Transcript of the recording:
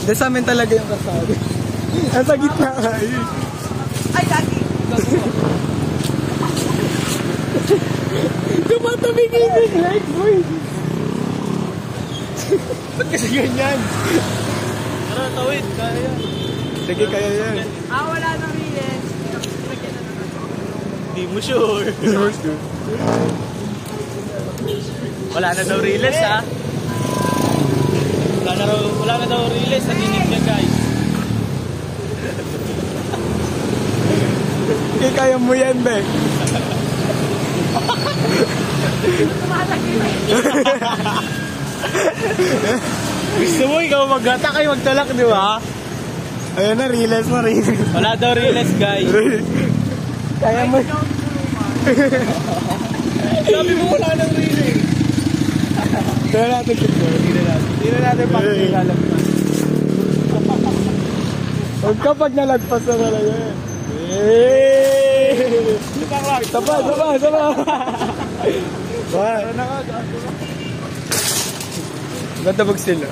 Dahil sa amin talaga yung kasali. Nasa gitna ka eh. Ay, lagi. Tumatabigin yung light, boy. Ba't kasi ganyan? Tara, tawid. Kaya yan. Sige, kaya yan. Wala nang riles. Hindi mo sure. Wala na daw riles, ha? Wala na daw riles. Naninig niya, guys. Sige, kaya mo yan, be. Gusto mo ikaw mag-attack ay magtalak, di ba? Ayan na, realize mo, realize. Wala daw riles, guys. Kaya mo. Sabi mo wala nang riles. Tignan natin kung Hindi na natin pag-ilalagpas. huwag kapag nalagpas na talaga yan. Eeeeee! Saba! Ganda mag sila.